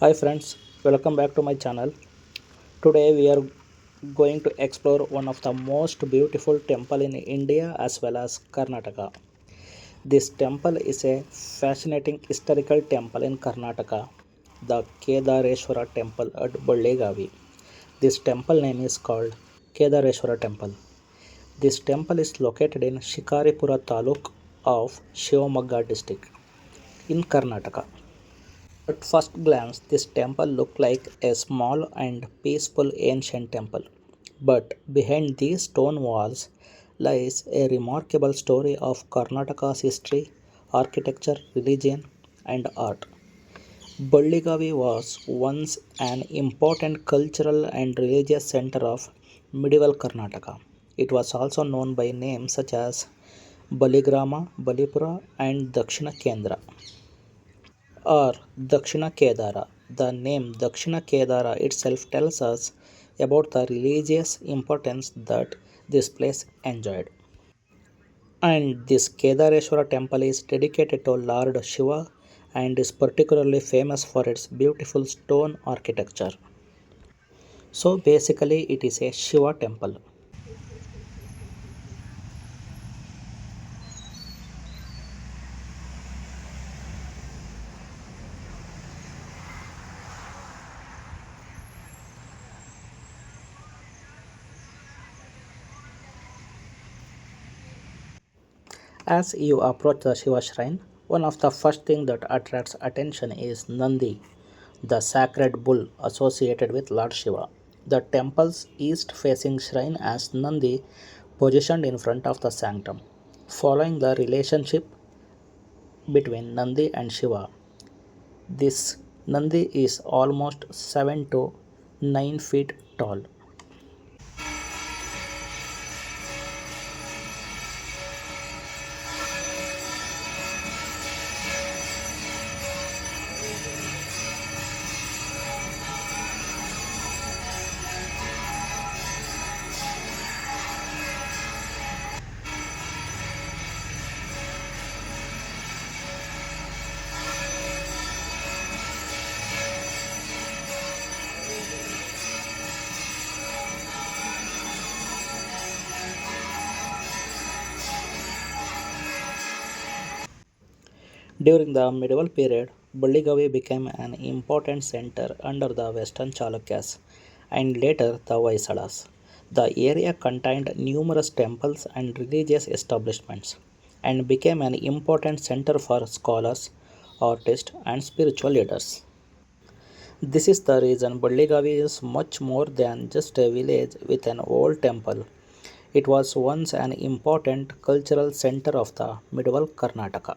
Hi friends, welcome back to my channel. Today we are going to explore one of the most beautiful temple in India as well as Karnataka. This temple is a fascinating historical temple in Karnataka, the Kedareshwara temple at Ballegavi. This temple name is called Kedareshwara temple. This temple is located in Shikaripura taluk of Shivamogga district in Karnataka. At first glance, this temple looked like a small and peaceful ancient temple. But behind these stone walls lies a remarkable story of Karnataka's history, architecture, religion, and art. Balligavi was once an important cultural and religious center of medieval Karnataka. It was also known by names such as Baligrama, Balipura, and Dakshina Kendra or Dakshina Kedara. The name Dakshina Kedara itself tells us about the religious importance that this place enjoyed. And this Kedareshwara temple is dedicated to Lord Shiva and is particularly famous for its beautiful stone architecture. So basically, it is a Shiva temple. As you approach the Shiva shrine, one of the first things that attracts attention is Nandi, the sacred bull associated with Lord Shiva. The temple's east facing shrine has Nandi positioned in front of the sanctum. Following the relationship between Nandi and Shiva, this Nandi is almost 7 to 9 feet tall. During the medieval period, Bulligavi became an important center under the Western Chalukyas and later the Hoysalas. The area contained numerous temples and religious establishments and became an important center for scholars, artists, and spiritual leaders. This is the reason Bulligavi is much more than just a village with an old temple. It was once an important cultural center of the medieval Karnataka.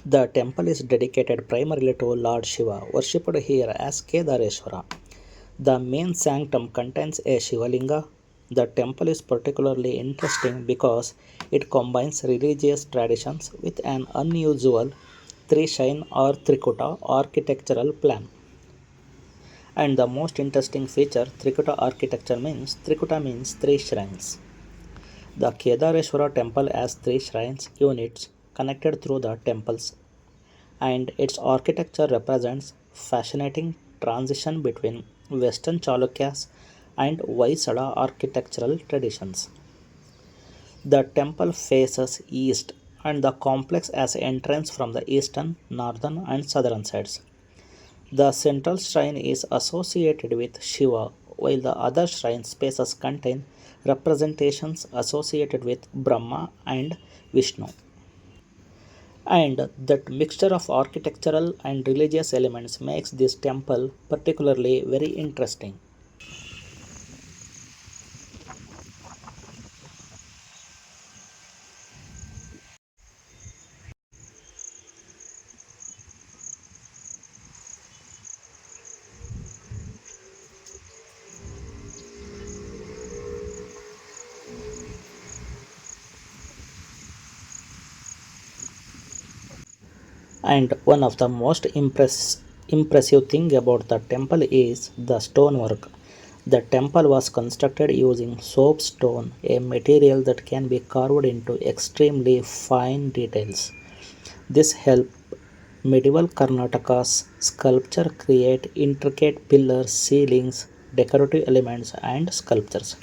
The temple is dedicated primarily to Lord Shiva, worshipped here as Kedareshwara. The main sanctum contains a Shivalinga. The temple is particularly interesting because it combines religious traditions with an unusual three-shrine or Trikuta architectural plan. And the most interesting feature, Trikuta means three shrines. The Kedareshwara temple has three shrines units connected through the temples, and its architecture represents fascinating transition between Western Chalukyas and Vaisala architectural traditions. The temple faces east and the complex has entrance from the eastern, northern and southern sides. The central shrine is associated with Shiva, while the other shrine spaces contain representations associated with Brahma and Vishnu. And that mixture of architectural and religious elements makes this temple particularly very interesting. And one of the most impressive thing about the temple is the stonework. The temple was constructed using soapstone, a material that can be carved into extremely fine details. This helped medieval Karnataka's sculpture create intricate pillars, ceilings, decorative elements, and sculptures.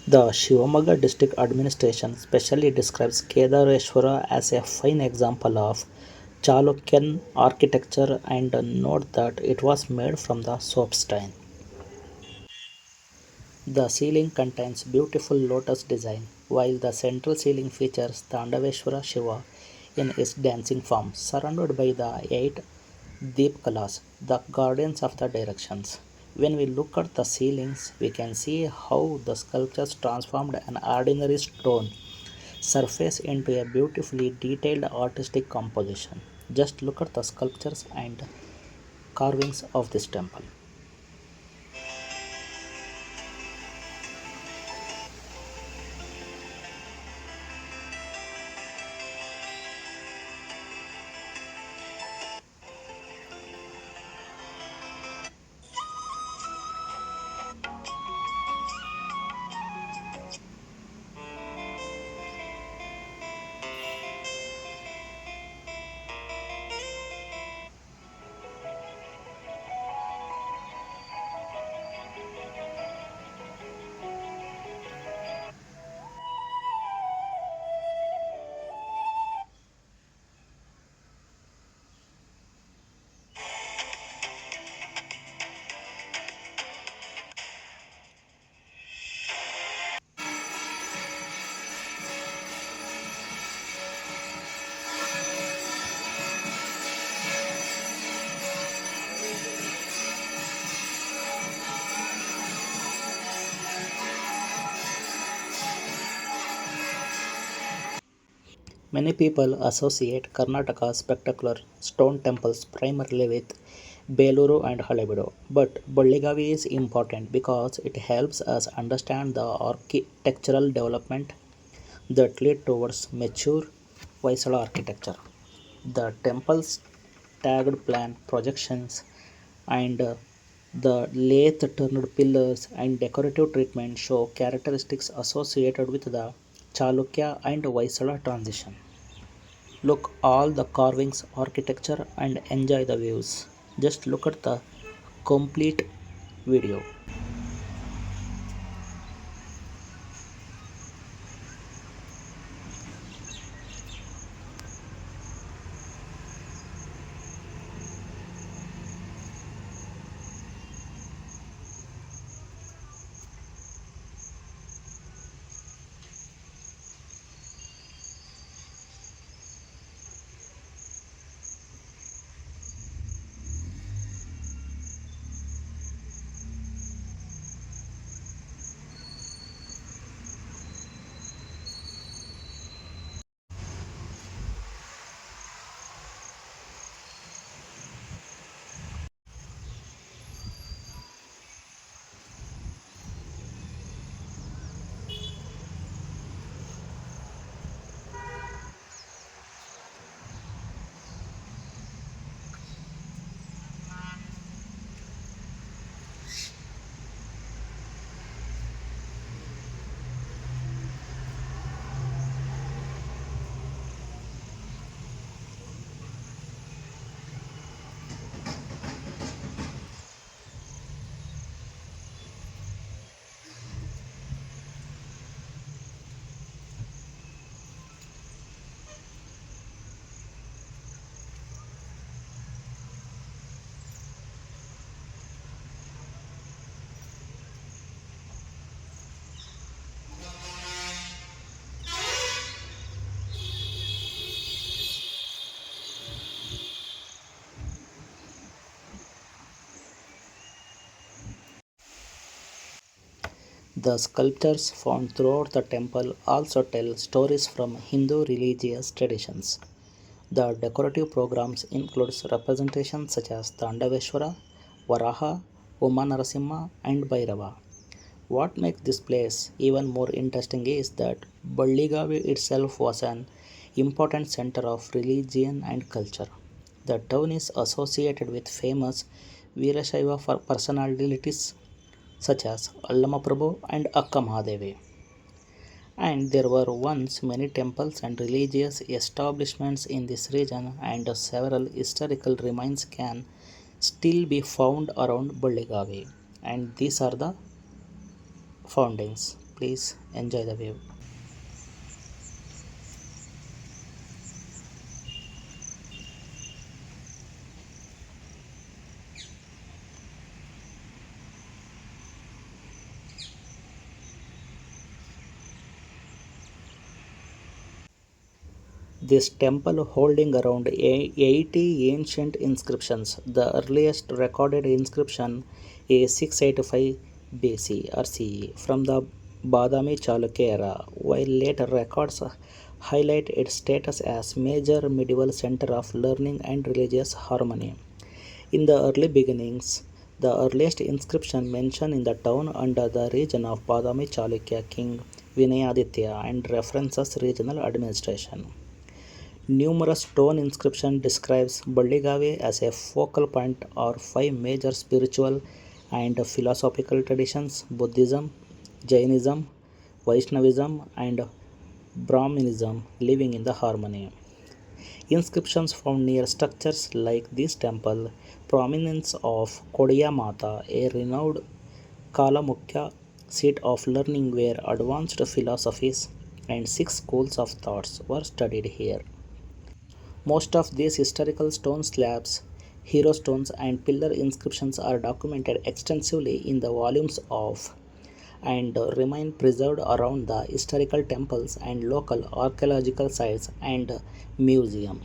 The Shivamogga district administration specially describes Kedareshwara as a fine example of Chalukyan architecture and note that it was made from the soapstone. The ceiling contains beautiful lotus design, while the central ceiling features Tandaveshwara Shiva in his dancing form, surrounded by the eight Deepkalas, the guardians of the directions. When we look at the ceilings, we can see how the sculptures transformed an ordinary stone surface into a beautifully detailed artistic composition. Just look at the sculptures and carvings of this temple. Many people associate Karnataka's spectacular stone temples primarily with Beluru and Halebeedu, but Bolligavi is important because it helps us understand the architectural development that led towards mature Vaisala architecture. The temple's tagged plan projections and the lathe turned pillars and decorative treatment show characteristics associated with the Chalukya and Vaisala transition. Look all the carvings, architecture and enjoy the views. Just look at the complete video. The sculptures found throughout the temple also tell stories from Hindu religious traditions. The decorative programs includes representations such as Tandaveshwara, Varaha, Uma Narasimha, and Bhairava. What makes this place even more interesting is that Balligavi itself was an important center of religion and culture. The town is associated with famous Veerashaiva personalities such as Allamaprabhu and Akka Mahadevi. And there were once many temples and religious establishments in this region, and several historical remains can still be found around Balligavi. And these are the foundings. Please enjoy the view. This temple holding around 80 ancient inscriptions. The earliest recorded inscription is 685 BC or CE from the Badami Chalukya era, while later records highlight its status as major medieval center of learning and religious harmony. In the early beginnings, the earliest inscription mentioned in the town under the region of Badami Chalukya king Vinayaditya and references regional administration. Numerous stone inscriptions describes Balligave as a focal point of five major spiritual and philosophical traditions: Buddhism, Jainism, Vaishnavism, and Brahmanism living in the harmony. Inscriptions found near structures like this temple, prominence of Kodiya Mata, a renowned Kalamukya seat of learning where advanced philosophies and six schools of thoughts were studied here. Most of these historical stone slabs, hero stones, and pillar inscriptions are documented extensively in the volumes of and remain preserved around the historical temples and local archaeological sites and museum.